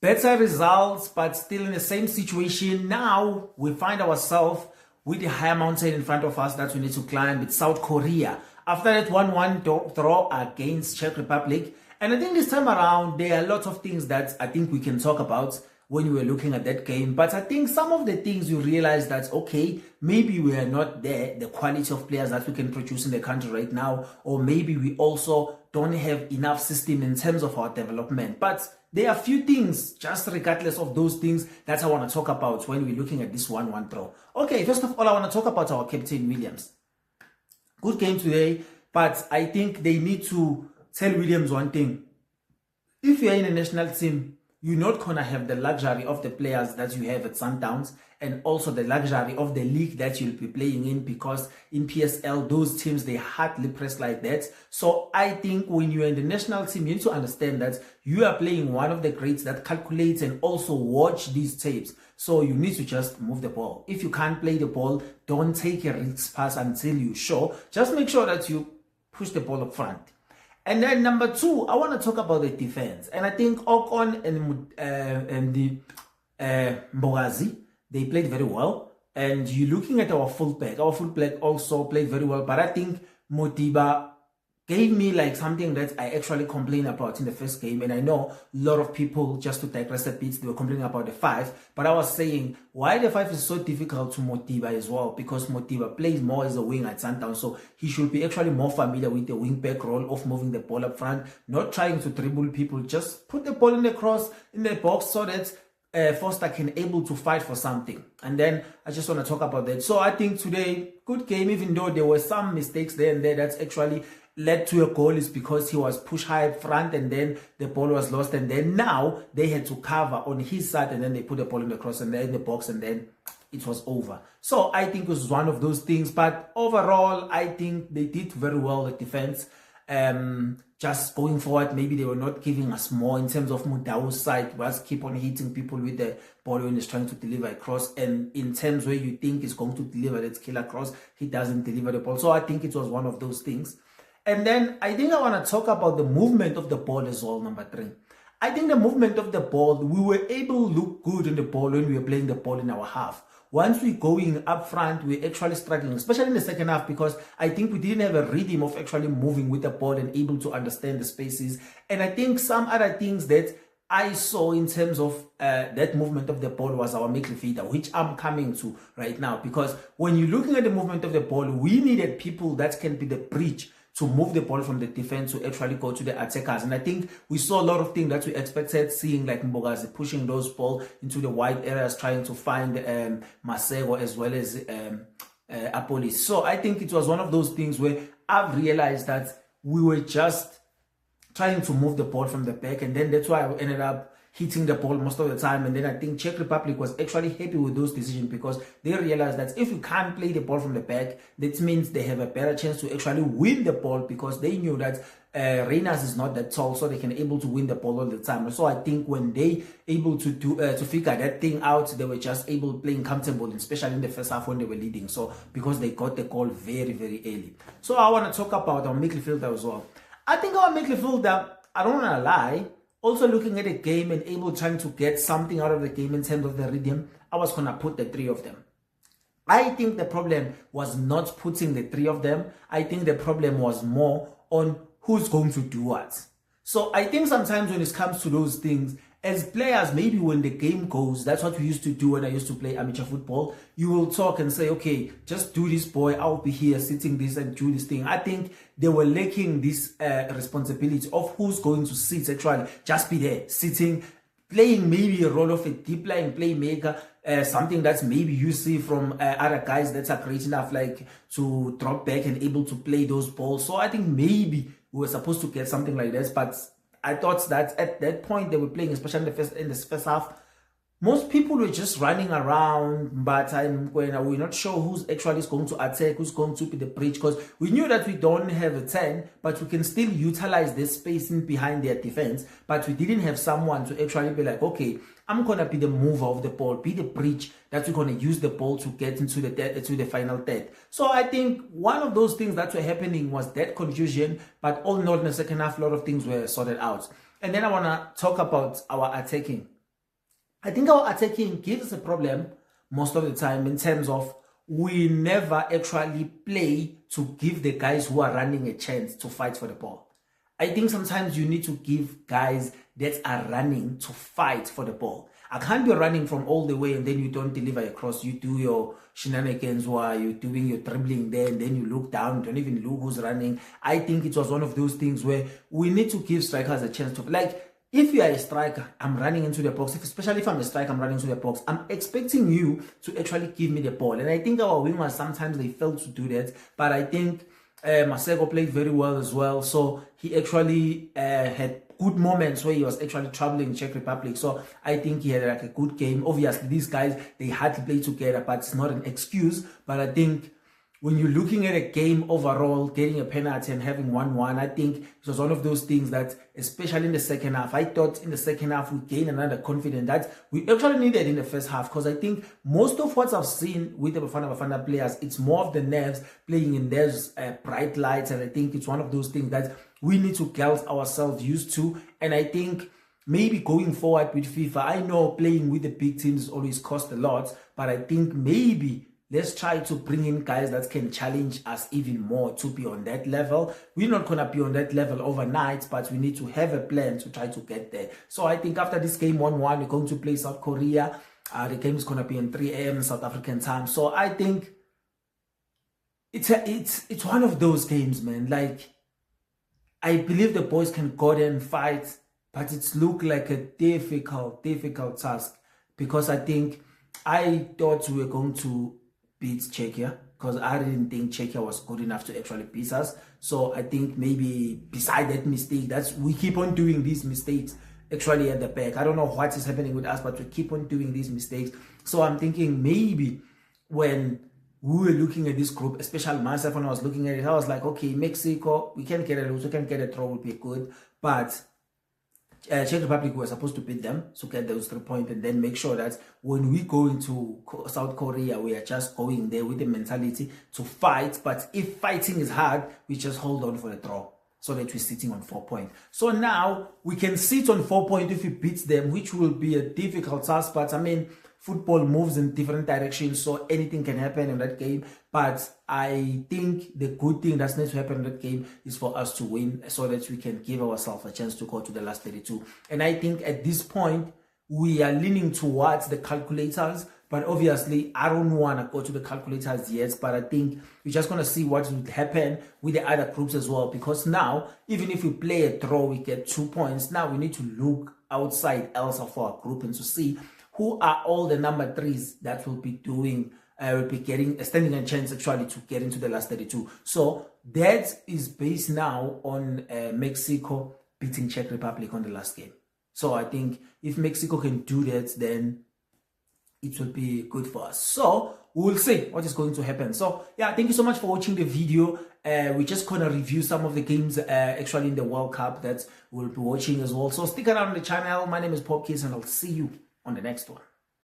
better results, but still in the same situation. Now we find ourselves with a higher mountain in front of us that we need to climb. It's South Korea. After that 1-1 draw against Czech Republic. And I think this time around, there are lots of things that I think we can talk about when we were looking at that game. But I think some of the things you realize that, okay, maybe we are not there, the quality of players that we can produce in the country right now, or maybe we also don't have enough system in terms of our development. But there are a few things, just regardless of those things, that I want to talk about when we're looking at this 1-1 draw. Okay, first of all, I want to talk about our captain, Williams. Good game today, but I think they need to tell Williams one thing. If you're in a national team, you're not going to have the luxury of the players that you have at Sundowns, and also the luxury of the league that you'll be playing in, because in PSL, those teams, they hardly press like that. So I think when you're in the national team, you need to understand that you are playing one of the greats that calculates and also watch these tapes. So you need to just move the ball. If you can't play the ball, don't take a risk pass until you're sure. Just make sure that you push the ball up front. And then number two, I want to talk about the defense. And I think Ocon and the Mbogazi, they played very well. And you're looking at our fullback. Our fullback also played very well. But I think Modiba gave me like something that I actually complained about in the first game. And I know a lot of people, just to digress a bit, they were complaining about the 5. But I was saying, why the 5 is so difficult to Modiba as well? Because Modiba plays more as a wing at Sundown. So he should be actually more familiar with the wing back role of moving the ball up front, not trying to dribble people. Just put the ball in the cross, in the box, so that Foster can able to fight for something. And then I just want to talk about that. So I think today, good game, even though there were some mistakes there and there that's actually led to a goal, is because he was pushed high up front and then the ball was lost, and then now they had to cover on his side and then they put the ball in the cross and then in the box and then it was over. So I think it was one of those things, but overall I think they did very well at defense. Just going forward, maybe they were not giving us more in terms of Mudau's side, was keep on hitting people with the ball when he's trying to deliver a cross, and in terms where you think he's going to deliver that killer cross, he doesn't deliver the ball. So I think it was one of those things. And then I think I want to talk about the movement of the ball as well, number 3. I think the movement of the ball, we were able to look good on the ball when we were playing the ball in our half. Once we're going up front, we're actually struggling, especially in the second half, because I think we didn't have a rhythm of actually moving with the ball and able to understand the spaces. And I think some other things that I saw in terms of that movement of the ball was our midfielder, which I'm coming to right now, because when you're looking at the movement of the ball, we needed people that can be the bridge to move the ball from the defense to actually go to the attackers. And I think we saw a lot of things that we expected, seeing like Mbogazi pushing those balls into the wide areas, trying to find Masego as well as Apolis. So I think it was one of those things where I've realized that we were just trying to move the ball from the back, and then that's why I ended up hitting the ball most of the time. And then I think Czech Republic was actually happy with those decisions, because they realized that if you can't play the ball from the back, that means they have a better chance to actually win the ball, because they knew that Reynas is not that tall, so they can able to win the ball all the time. So I think when they able to do to figure that thing out, they were just able playing comfortable, especially in the first half when they were leading. So because they got the goal very, very early. So I want to talk about our midfielder as well. I think our midfielder, I don't want to lie, also looking at the game and able trying to get something out of the game in terms of the rhythm, I was going to put the 3 of them. I think the problem was not putting the 3 of them. I think the problem was more on who's going to do what. So I think sometimes when it comes to those things, as players, maybe when the game goes, that's what we used to do when I used to play amateur football. You will talk and say, okay, just do this, boy. I'll be here sitting this and do this thing. I think they were lacking this responsibility of who's going to sit, actually just be there, sitting, playing maybe a role of a deep line playmaker, something that's maybe you see from other guys that are great enough like to drop back and able to play those balls. So I think maybe we were supposed to get something like this, but I thought that at that point they were playing, especially in the first half, most people were just running around, but we're not sure who's actually going to attack, who's going to be the bridge, because we knew that we don't have a 10, but we can still utilize this spacing behind their defense, but we didn't have someone to actually be like, okay, I'm going to be the mover of the ball, be the bridge that we're going to use the ball to get into the final third. So I think one of those things that were happening was that confusion, but all in all in the second half, a lot of things were sorted out. And then I want to talk about our attacking. I think our attacking gives us a problem most of the time in terms of we never actually play to give the guys who are running a chance to fight for the ball. I think sometimes you need to give guys that are running to fight for the ball. I can't be running from all the way and then you don't deliver a cross. You do your shenanigans while you're doing your dribbling there and then you look down, don't even look who's running. I think it was one of those things where we need to give strikers a chance to, like, if you are a striker, I'm running into the box, especially if I'm a striker, I'm running into the box, I'm expecting you to actually give me the ball. And I think our wingers, sometimes they fail to do that. But I think Masego played very well as well. So he actually had good moments where he was actually traveling Czech Republic. So I think he had like a good game. Obviously, these guys, they had to play together, but it's not an excuse. But I think when you're looking at a game overall, getting a penalty and having 1-1, I think it was one of those things that, especially in the second half, I thought in the second half we gained another confidence that we actually needed in the first half. Because I think most of what I've seen with the Bafana Bafana players, it's more of the nerves playing in those bright lights. And I think it's one of those things that we need to get ourselves used to. And I think maybe going forward with FIFA, I know playing with the big teams always cost a lot, but I think maybe let's try to bring in guys that can challenge us even more to be on that level. We're not going to be on that level overnight, but we need to have a plan to try to get there. So I think after this game 1-1, we're going to play South Korea. The game is going to be in 3 a.m. South African time. So I think it's one of those games, man. Like, I believe the boys can go there and fight, but it's looked like a difficult task, because I think I thought we were going to beat Czechia, because I didn't think Czechia was good enough to actually beat us. So I think maybe beside that mistake, we keep on doing these mistakes actually at the back. I don't know what is happening with us, but we keep on doing these mistakes. So I'm thinking maybe when we were looking at this group, especially myself, when I was looking at it, I was like, okay, Mexico, we can get a lose, we can get a draw, would be good. But Czech Republic, we were supposed to beat them to get those 3 points and then make sure that when we go into South Korea, we are just going there with the mentality to fight. But if fighting is hard, we just hold on for the draw so that we're sitting on 4 points. So now we can sit on 4 points if we beat them, which will be a difficult task. But I mean, football moves in different directions, so anything can happen in that game. But I think the good thing that needs to happen in that game is for us to win, so that we can give ourselves a chance to go to the last 32. And I think at this point, we are leaning towards the calculators. But obviously, I don't want to go to the calculators yet. But I think we're just going to see what will happen with the other groups as well. Because now, even if we play a draw, we get 2 points. Now we need to look outside else of our group and to see who are all the number 3s that will be doing, will be standing a chance actually to get into the last 32. So that is based now on Mexico beating Czech Republic on the last game. So I think if Mexico can do that, then it will be good for us. So we'll see what is going to happen. So yeah, thank you so much for watching the video. We're just going to review some of the games actually in the World Cup that we'll be watching as well. So stick around on the channel. My name is Popkiss and I'll see you on the next one.